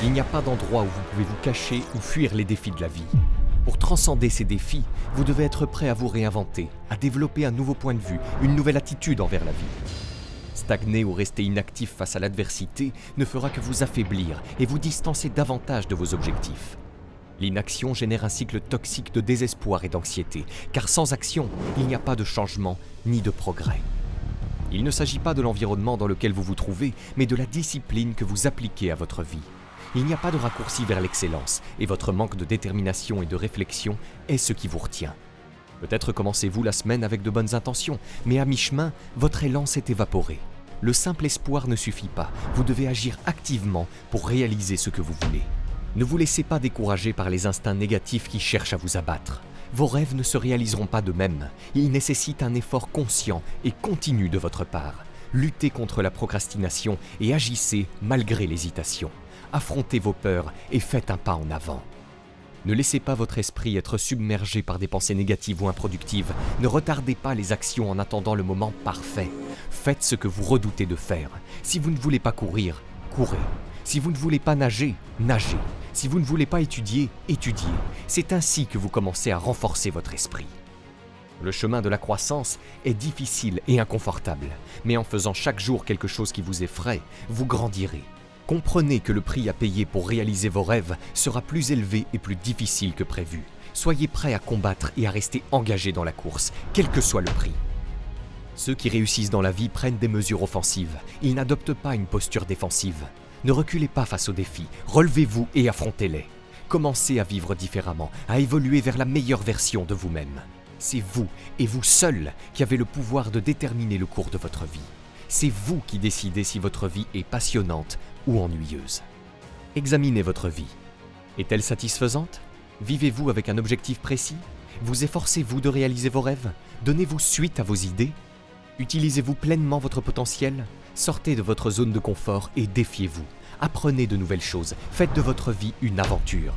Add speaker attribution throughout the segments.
Speaker 1: Il n'y a pas d'endroit où vous pouvez vous cacher ou fuir les défis de la vie. Pour transcender ces défis, vous devez être prêt à vous réinventer, à développer un nouveau point de vue, une nouvelle attitude envers la vie. Stagner ou rester inactif face à l'adversité ne fera que vous affaiblir et vous distancer davantage de vos objectifs. L'inaction génère un cycle toxique de désespoir et d'anxiété, car sans action, il n'y a pas de changement ni de progrès. Il ne s'agit pas de l'environnement dans lequel vous vous trouvez, mais de la discipline que vous appliquez à votre vie. Il n'y a pas de raccourci vers l'excellence, et votre manque de détermination et de réflexion est ce qui vous retient. Peut-être commencez-vous la semaine avec de bonnes intentions, mais à mi-chemin, votre élan s'est évaporé. Le simple espoir ne suffit pas, vous devez agir activement pour réaliser ce que vous voulez. Ne vous laissez pas décourager par les instincts négatifs qui cherchent à vous abattre. Vos rêves ne se réaliseront pas d'eux-mêmes. Ils nécessitent un effort conscient et continu de votre part. Luttez contre la procrastination et agissez malgré l'hésitation. Affrontez vos peurs et faites un pas en avant. Ne laissez pas votre esprit être submergé par des pensées négatives ou improductives. Ne retardez pas les actions en attendant le moment parfait. Faites ce que vous redoutez de faire. Si vous ne voulez pas courir, courez. Si vous ne voulez pas nager, nagez. Si vous ne voulez pas étudier, étudiez. C'est ainsi que vous commencez à renforcer votre esprit. Le chemin de la croissance est difficile et inconfortable, mais en faisant chaque jour quelque chose qui vous effraie, vous grandirez. Comprenez que le prix à payer pour réaliser vos rêves sera plus élevé et plus difficile que prévu. Soyez prêts à combattre et à rester engagés dans la course, quel que soit le prix. Ceux qui réussissent dans la vie prennent des mesures offensives. Ils n'adoptent pas une posture défensive. Ne reculez pas face aux défis, relevez-vous et affrontez-les. Commencez à vivre différemment, à évoluer vers la meilleure version de vous-même. C'est vous, et vous seul, qui avez le pouvoir de déterminer le cours de votre vie. C'est vous qui décidez si votre vie est passionnante ou ennuyeuse. Examinez votre vie. Est-elle satisfaisante? Vivez-vous avec un objectif précis? Vous efforcez-vous de réaliser vos rêves? Donnez-vous suite à vos idées? Utilisez-vous pleinement votre potentiel? Sortez de votre zone de confort et défiez-vous. Apprenez de nouvelles choses. Faites de votre vie une aventure.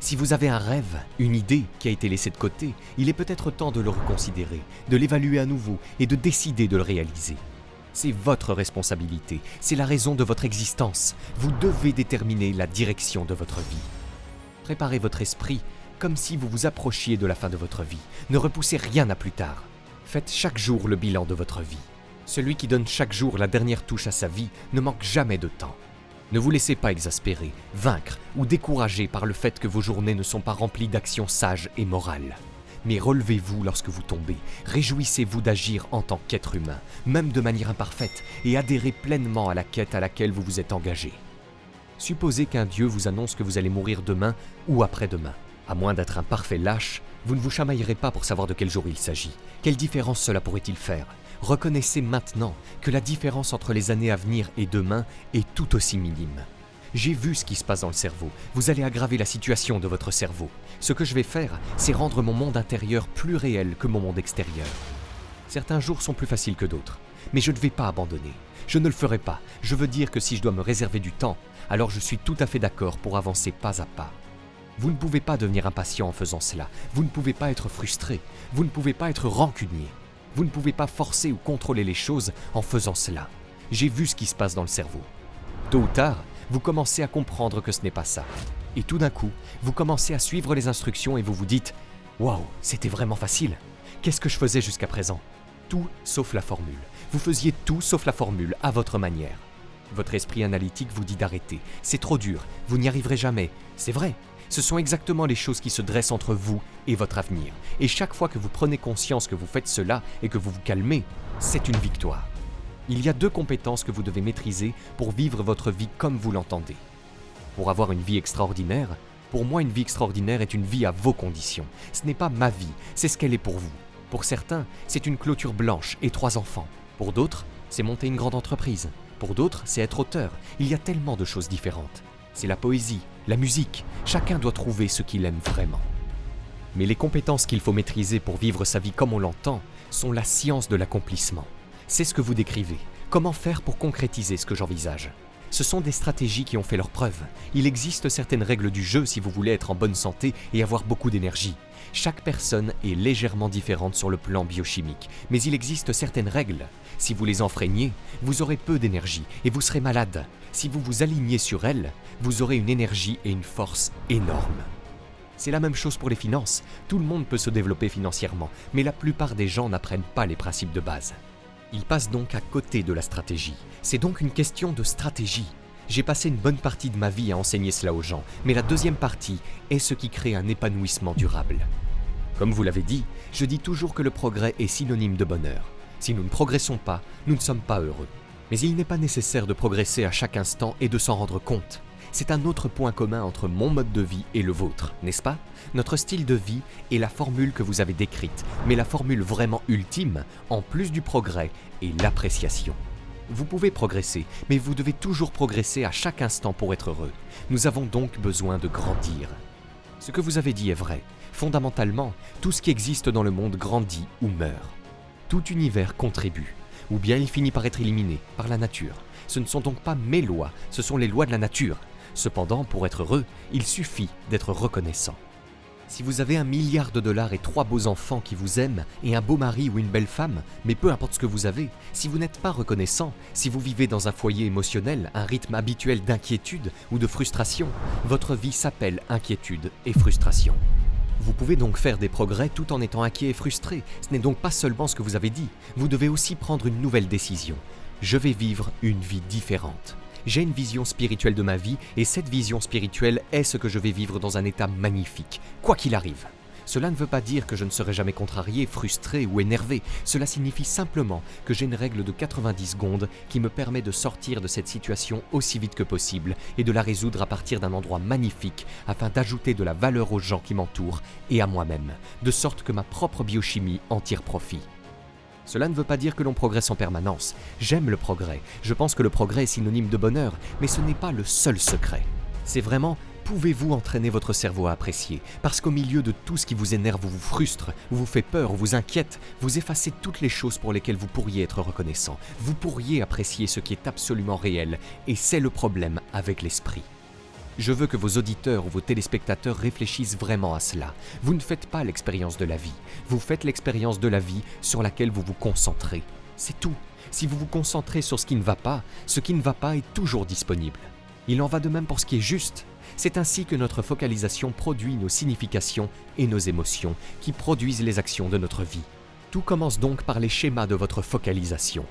Speaker 1: Si vous avez un rêve, une idée qui a été laissée de côté, il est peut-être temps de le reconsidérer, de l'évaluer à nouveau et de décider de le réaliser. C'est votre responsabilité, c'est la raison de votre existence. Vous devez déterminer la direction de votre vie. Préparez votre esprit comme si vous vous approchiez de la fin de votre vie. Ne repoussez rien à plus tard. Faites chaque jour le bilan de votre vie. Celui qui donne chaque jour la dernière touche à sa vie ne manque jamais de temps. Ne vous laissez pas exaspérer, vaincre ou décourager par le fait que vos journées ne sont pas remplies d'actions sages et morales. Mais relevez-vous lorsque vous tombez, réjouissez-vous d'agir en tant qu'être humain, même de manière imparfaite, et adhérez pleinement à la quête à laquelle vous vous êtes engagé. Supposez qu'un Dieu vous annonce que vous allez mourir demain ou après-demain. À moins d'être un parfait lâche, vous ne vous chamaillerez pas pour savoir de quel jour il s'agit. Quelle différence cela pourrait-il faire? Reconnaissez maintenant que la différence entre les années à venir et demain est tout aussi minime. J'ai vu ce qui se passe dans le cerveau. Vous allez aggraver la situation de votre cerveau. Ce que je vais faire, c'est rendre mon monde intérieur plus réel que mon monde extérieur. Certains jours sont plus faciles que d'autres, mais je ne vais pas abandonner. Je ne le ferai pas. Je veux dire que si je dois me réserver du temps, alors je suis tout à fait d'accord pour avancer pas à pas. Vous ne pouvez pas devenir impatient en faisant cela. Vous ne pouvez pas être frustré. Vous ne pouvez pas être rancunier. Vous ne pouvez pas forcer ou contrôler les choses en faisant cela. J'ai vu ce qui se passe dans le cerveau. Tôt ou tard, vous commencez à comprendre que ce n'est pas ça. Et tout d'un coup, vous commencez à suivre les instructions et vous vous dites « Waouh, c'était vraiment facile. Qu'est-ce que je faisais jusqu'à présent ?» Tout sauf la formule. Vous faisiez tout sauf la formule à votre manière. Votre esprit analytique vous dit d'arrêter. C'est trop dur, vous n'y arriverez jamais. C'est vrai. Ce sont exactement les choses qui se dressent entre vous et votre avenir. Et chaque fois que vous prenez conscience que vous faites cela et que vous vous calmez, c'est une victoire. Il y a 2 compétences que vous devez maîtriser pour vivre votre vie comme vous l'entendez. Pour avoir une vie extraordinaire, pour moi une vie extraordinaire est une vie à vos conditions. Ce n'est pas ma vie, c'est ce qu'elle est pour vous. Pour certains, c'est une clôture blanche et 3 enfants. Pour d'autres, c'est monter une grande entreprise. Pour d'autres, c'est être auteur. Il y a tellement de choses différentes. C'est la poésie, la musique. Chacun doit trouver ce qu'il aime vraiment. Mais les compétences qu'il faut maîtriser pour vivre sa vie comme on l'entend sont la science de l'accomplissement. C'est ce que vous décrivez. Comment faire pour concrétiser ce que j'envisage? Ce sont des stratégies qui ont fait leurs preuves. Il existe certaines règles du jeu si vous voulez être en bonne santé et avoir beaucoup d'énergie. Chaque personne est légèrement différente sur le plan biochimique, mais il existe certaines règles. Si vous les enfreignez, vous aurez peu d'énergie et vous serez malade. Si vous vous alignez sur elles, vous aurez une énergie et une force énormes. C'est la même chose pour les finances. Tout le monde peut se développer financièrement, mais la plupart des gens n'apprennent pas les principes de base. Ils passent donc à côté de la stratégie. C'est donc une question de stratégie. J'ai passé une bonne partie de ma vie à enseigner cela aux gens, mais la deuxième partie est ce qui crée un épanouissement durable. Comme vous l'avez dit, je dis toujours que le progrès est synonyme de bonheur. Si nous ne progressons pas, nous ne sommes pas heureux. Mais il n'est pas nécessaire de progresser à chaque instant et de s'en rendre compte. C'est un autre point commun entre mon mode de vie et le vôtre, n'est-ce pas? Notre style de vie est la formule que vous avez décrite, mais la formule vraiment ultime, en plus du progrès, est l'appréciation. Vous pouvez progresser, mais vous devez toujours progresser à chaque instant pour être heureux. Nous avons donc besoin de grandir. Ce que vous avez dit est vrai. Fondamentalement, tout ce qui existe dans le monde grandit ou meurt. Tout univers contribue, ou bien il finit par être éliminé par la nature. Ce ne sont donc pas mes lois, ce sont les lois de la nature. Cependant, pour être heureux, il suffit d'être reconnaissant. Si vous avez $1 milliard et 3 beaux enfants qui vous aiment et un beau mari ou une belle femme, mais peu importe ce que vous avez, si vous n'êtes pas reconnaissant, si vous vivez dans un foyer émotionnel, un rythme habituel d'inquiétude ou de frustration, votre vie s'appelle inquiétude et frustration. Vous pouvez donc faire des progrès tout en étant inquiet et frustré. Ce n'est donc pas seulement ce que vous avez dit, vous devez aussi prendre une nouvelle décision. Je vais vivre une vie différente. J'ai une vision spirituelle de ma vie et cette vision spirituelle est ce que je vais vivre dans un état magnifique, quoi qu'il arrive. Cela ne veut pas dire que je ne serai jamais contrarié, frustré ou énervé. Cela signifie simplement que j'ai une règle de 90 secondes qui me permet de sortir de cette situation aussi vite que possible et de la résoudre à partir d'un endroit magnifique afin d'ajouter de la valeur aux gens qui m'entourent et à moi-même, de sorte que ma propre biochimie en tire profit. Cela ne veut pas dire que l'on progresse en permanence. J'aime le progrès. Je pense que le progrès est synonyme de bonheur, mais ce n'est pas le seul secret. C'est vraiment, pouvez-vous entraîner votre cerveau à apprécier? Parce qu'au milieu de tout ce qui vous énerve ou vous frustre, ou vous fait peur ou vous inquiète, vous effacez toutes les choses pour lesquelles vous pourriez être reconnaissant. Vous pourriez apprécier ce qui est absolument réel, et c'est le problème avec l'esprit. Je veux que vos auditeurs ou vos téléspectateurs réfléchissent vraiment à cela. Vous ne faites pas l'expérience de la vie. Vous faites l'expérience de la vie sur laquelle vous vous concentrez. C'est tout. Si vous vous concentrez sur ce qui ne va pas est toujours disponible. Il en va de même pour ce qui est juste. C'est ainsi que notre focalisation produit nos significations et nos émotions, qui produisent les actions de notre vie. Tout commence donc par les schémas de votre focalisation.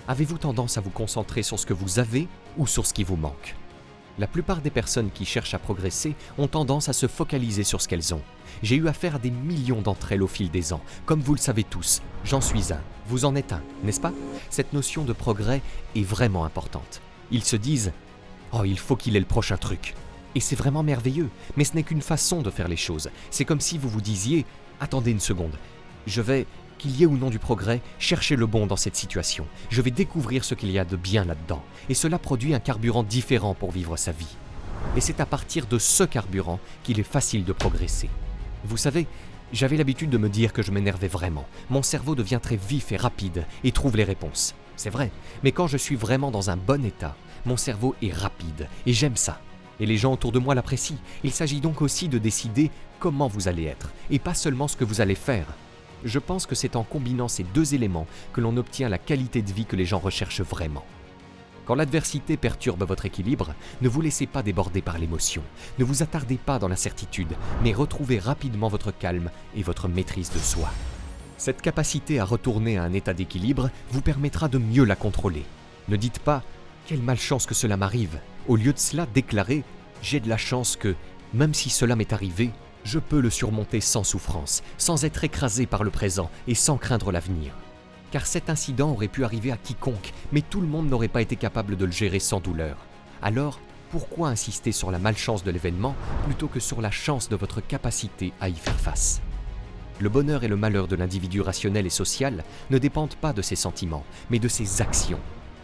Speaker 1: Avez-vous tendance à vous concentrer sur ce que vous avez ou sur ce qui vous manque ? La plupart des personnes qui cherchent à progresser ont tendance à se focaliser sur ce qu'elles ont. J'ai eu affaire à des millions d'entre elles au fil des ans. Comme vous le savez tous, j'en suis un. Vous en êtes un, n'est-ce pas? Cette notion de progrès est vraiment importante. Ils se disent « Oh, il faut qu'il ait le prochain truc ». Et c'est vraiment merveilleux, mais ce n'est qu'une façon de faire les choses. C'est comme si vous vous disiez « Attendez une seconde, je vais, qu'il y ait ou non du progrès, chercher le bon dans cette situation. Je vais découvrir ce qu'il y a de bien là-dedans. » Et cela produit un carburant différent pour vivre sa vie. Et c'est à partir de ce carburant qu'il est facile de progresser. Vous savez, j'avais l'habitude de me dire que je m'énervais vraiment. Mon cerveau devient très vif et rapide et trouve les réponses. C'est vrai, mais quand je suis vraiment dans un bon état, mon cerveau est rapide et j'aime ça. Et les gens autour de moi l'apprécient. Il s'agit donc aussi de décider comment vous allez être et pas seulement ce que vous allez faire. Je pense que c'est en combinant ces deux éléments que l'on obtient la qualité de vie que les gens recherchent vraiment. Quand l'adversité perturbe votre équilibre, ne vous laissez pas déborder par l'émotion. Ne vous attardez pas dans l'incertitude, mais retrouvez rapidement votre calme et votre maîtrise de soi. Cette capacité à retourner à un état d'équilibre vous permettra de mieux la contrôler. Ne dites pas « quelle malchance que cela m'arrive ». Au lieu de cela, déclarez « j'ai de la chance que, même si cela m'est arrivé, je peux le surmonter sans souffrance, sans être écrasé par le présent et sans craindre l'avenir. » Car cet incident aurait pu arriver à quiconque, mais tout le monde n'aurait pas été capable de le gérer sans douleur. Alors, pourquoi insister sur la malchance de l'événement plutôt que sur la chance de votre capacité à y faire face ? Le bonheur et le malheur de l'individu rationnel et social ne dépendent pas de ses sentiments, mais de ses actions.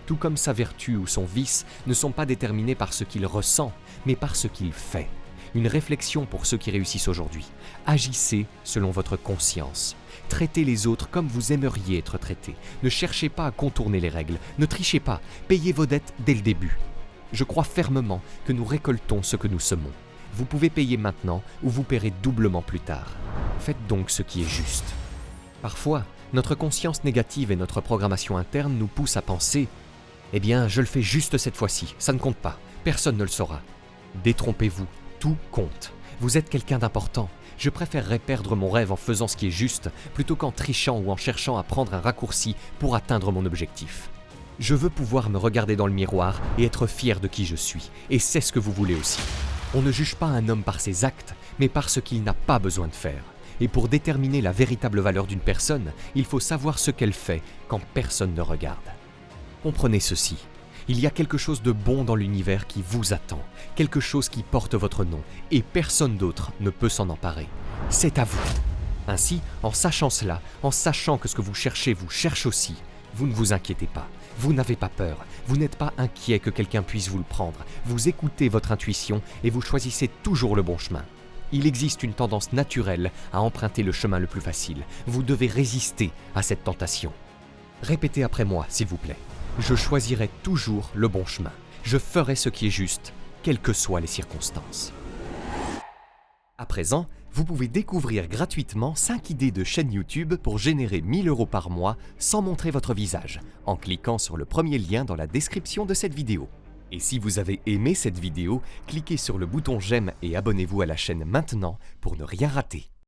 Speaker 1: Tout comme sa vertu ou son vice ne sont pas déterminés par ce qu'il ressent, mais par ce qu'il fait. Une réflexion pour ceux qui réussissent aujourd'hui. Agissez selon votre conscience. Traitez les autres comme vous aimeriez être traités. Ne cherchez pas à contourner les règles. Ne trichez pas. Payez vos dettes dès le début. Je crois fermement que nous récoltons ce que nous semons. Vous pouvez payer maintenant ou vous paierez doublement plus tard. Faites donc ce qui est juste. Parfois, notre conscience négative et notre programmation interne nous poussent à penser « Eh bien, je le fais juste cette fois-ci, ça ne compte pas, personne ne le saura. » Détrompez-vous, tout compte. Vous êtes quelqu'un d'important. Je préférerais perdre mon rêve en faisant ce qui est juste plutôt qu'en trichant ou en cherchant à prendre un raccourci pour atteindre mon objectif. Je veux pouvoir me regarder dans le miroir et être fier de qui je suis, et c'est ce que vous voulez aussi. On ne juge pas un homme par ses actes, mais par ce qu'il n'a pas besoin de faire. Et pour déterminer la véritable valeur d'une personne, il faut savoir ce qu'elle fait quand personne ne regarde. Comprenez ceci. Il y a quelque chose de bon dans l'univers qui vous attend, quelque chose qui porte votre nom, et personne d'autre ne peut s'en emparer. C'est à vous. Ainsi, en sachant cela, en sachant que ce que vous cherchez vous cherche aussi, vous ne vous inquiétez pas, vous n'avez pas peur, vous n'êtes pas inquiet que quelqu'un puisse vous le prendre, vous écoutez votre intuition et vous choisissez toujours le bon chemin. Il existe une tendance naturelle à emprunter le chemin le plus facile, vous devez résister à cette tentation. Répétez après moi, s'il vous plaît. Je choisirai toujours le bon chemin. Je ferai ce qui est juste, quelles que soient les circonstances. À présent, vous pouvez découvrir gratuitement 5 idées de chaîne YouTube pour générer 1 000 € par mois sans montrer votre visage, en cliquant sur le premier lien dans la description de cette vidéo. Et si vous avez aimé cette vidéo, cliquez sur le bouton j'aime et abonnez-vous à la chaîne maintenant pour ne rien rater.